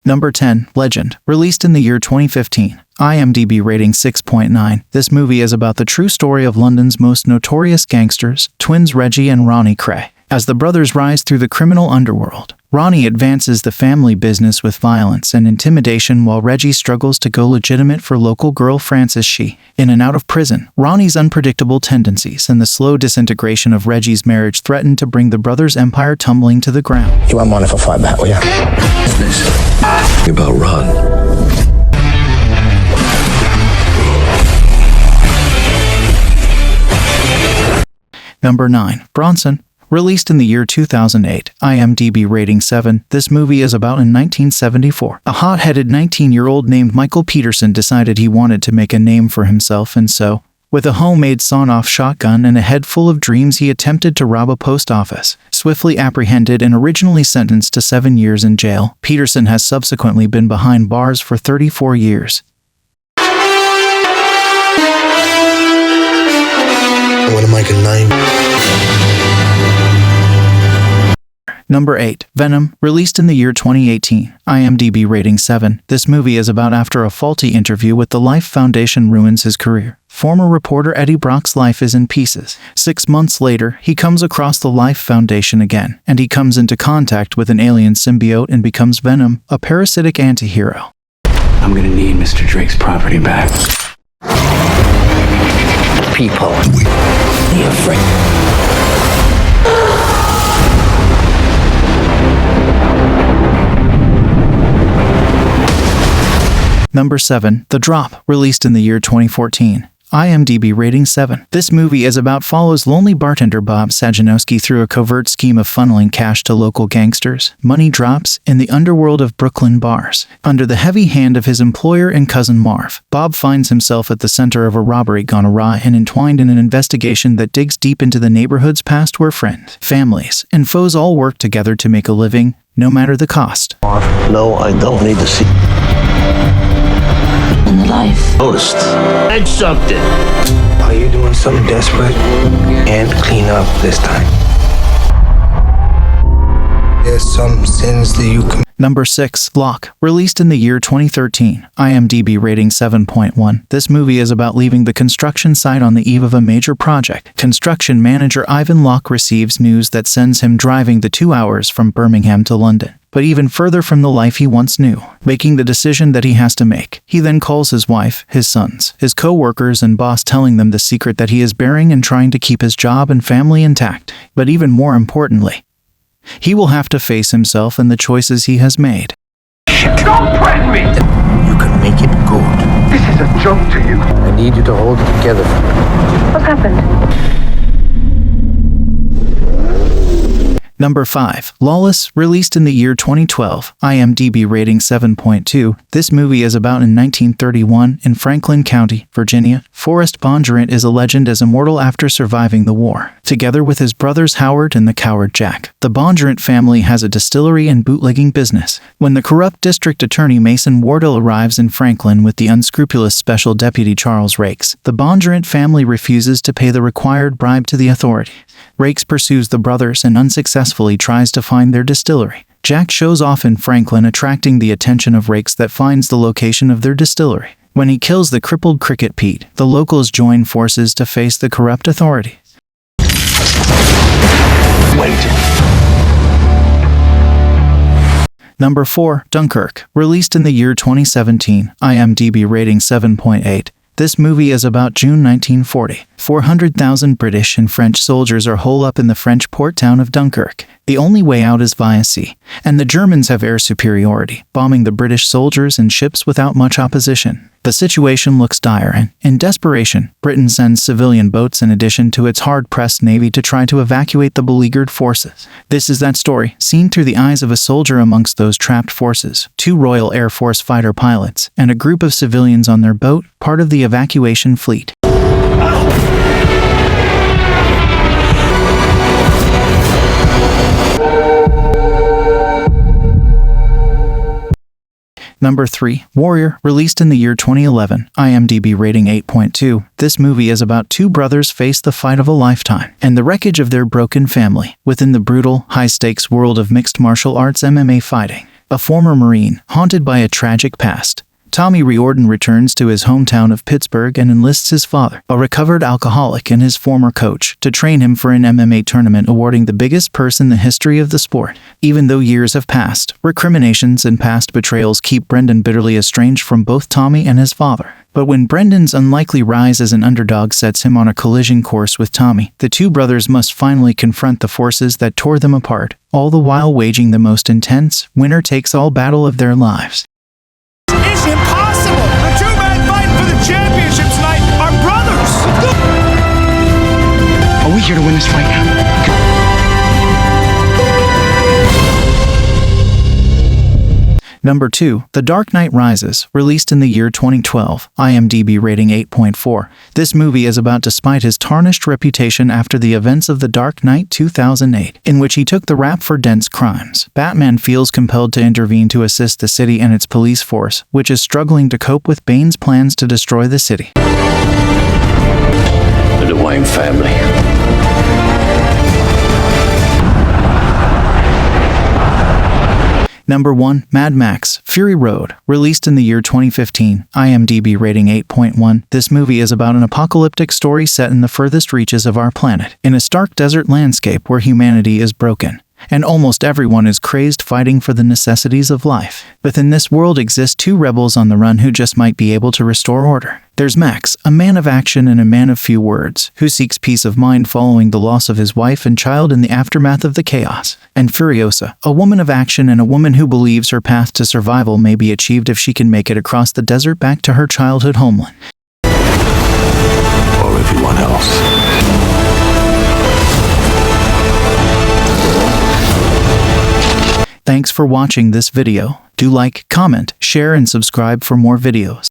Number 10, Legend. Released in the year 2015. IMDb rating 6.9. This movie is about the true story of London's most notorious gangsters, twins Reggie and Ronnie Cray. As the brothers rise through the criminal underworld, Ronnie advances the family business with violence and intimidation while Reggie struggles to go legitimate for local girl Frances She. In and out of prison, Ronnie's unpredictable tendencies and the slow disintegration of Reggie's marriage threaten to bring the brothers' empire tumbling to the ground. You want money for fight back, will ya? Business. About Ron. Number 9, Bronson. Released in the year 2008, IMDb rating 7, this movie is about in 1974. A hot-headed 19-year-old named Michael Peterson decided he wanted to make a name for himself, and so, with a homemade sawn-off shotgun and a head full of dreams, he attempted to rob a post office. Swiftly apprehended and originally sentenced to 7 years in jail, Peterson has subsequently been behind bars for 34 years. I want to make a name. Number 8, Venom. Released in the year 2018. IMDb rating 7. This movie is about after a faulty interview with the Life Foundation ruins his career. Former reporter Eddie Brock's life is in pieces. 6 months later, he comes across the Life Foundation again, and he comes into contact with an alien symbiote and becomes Venom, a parasitic anti-hero. I'm gonna need Mr. Drake's property back. People. Be afraid. Number 7, The Drop. Released in the year 2014. IMDb rating 7. This movie is about follows lonely bartender Bob Sajanowski through a covert scheme of funneling cash to local gangsters. Money drops in the underworld of Brooklyn bars. Under the heavy hand of his employer and cousin Marv, Bob finds himself at the center of a robbery gone awry and entwined in an investigation that digs deep into the neighborhood's past where friends, families, and foes all work together to make a living, no matter the cost. No, I don't need to see. In the life. Noticed. And something. Are you doing something desperate? And clean up this time. There's some sins that you commit. Number 6, Locke. Released in the year 2013. IMDb rating 7.1. This movie is about leaving the construction site on the eve of a major project. Construction manager Ivan Locke receives news that sends him driving the 2 hours from Birmingham to London, but even further from the life he once knew, making the decision that he has to make. He then calls his wife, his sons, his co-workers and boss, telling them the secret that he is bearing and trying to keep his job and family intact. But even more importantly, he will have to face himself and the choices he has made. Don't threaten me! You can make it good. This is a joke to you. I need you to hold it together. What happened? Number 5, Lawless. Released in the year 2012. IMDb rating 7.2. This movie is about in 1931 in Franklin County, Virginia. Forrest Bondurant is a legend as immortal after surviving the war. Together with his brothers Howard and the coward Jack, the Bondurant family has a distillery and bootlegging business. When the corrupt district attorney Mason Wardell arrives in Franklin with the unscrupulous special deputy Charles Rakes, the Bondurant family refuses to pay the required bribe to the authorities. Rakes pursues the brothers and unsuccessfully tries to find their distillery. Jack shows off in Franklin, attracting the attention of Rakes that finds the location of their distillery. When he kills the crippled Cricket Pete, the locals join forces to face the corrupt authorities. Wait. Number 4, Dunkirk. Released in the year 2017. IMDb rating 7.8. This movie is about June 1940. 400,000 British and French soldiers are holed up in the French port town of Dunkirk. The only way out is via sea, and the Germans have air superiority, bombing the British soldiers and ships without much opposition. The situation looks dire and, in desperation, Britain sends civilian boats in addition to its hard-pressed navy to try to evacuate the beleaguered forces. This is that story, seen through the eyes of a soldier amongst those trapped forces, 2 Royal Air Force fighter pilots, and a group of civilians on their boat, part of the evacuation fleet. Number 3, Warrior. Released in the year 2011. IMDb rating 8.2. This movie is about 2 brothers face the fight of a lifetime and the wreckage of their broken family within the brutal, high-stakes world of mixed martial arts MMA fighting. A former Marine, haunted by a tragic past, Tommy Riordan returns to his hometown of Pittsburgh and enlists his father, a recovered alcoholic and his former coach, to train him for an MMA tournament awarding the biggest purse in the history of the sport. Even though years have passed, recriminations and past betrayals keep Brendan bitterly estranged from both Tommy and his father. But when Brendan's unlikely rise as an underdog sets him on a collision course with Tommy, the two brothers must finally confront the forces that tore them apart, all the while waging the most intense, winner-takes-all battle of their lives. It's impossible! The two men fighting for the championship tonight are brothers! Are we here to win this fight now? Number 2, The Dark Knight Rises, released in the year 2012, IMDb rating 8.4. This movie is about despite his tarnished reputation after the events of The Dark Knight 2008, in which he took the rap for dense crimes. Batman feels compelled to intervene to assist the city and its police force, which is struggling to cope with Bane's plans to destroy the city. The Wayne family. Number 1, Mad Max, Fury Road, released in the year 2015, IMDb rating 8.1. This movie is about an apocalyptic story set in the furthest reaches of our planet, in a stark desert landscape where humanity is broken, and almost everyone is crazed fighting for the necessities of life. Within this world exist two rebels on the run who just might be able to restore order. There's Max, a man of action and a man of few words, who seeks peace of mind following the loss of his wife and child in the aftermath of the chaos. And Furiosa, a woman of action and a woman who believes her path to survival may be achieved if she can make it across the desert back to her childhood homeland. Or everyone else. Thanks for watching this video. Do like, comment, share, and subscribe for more videos.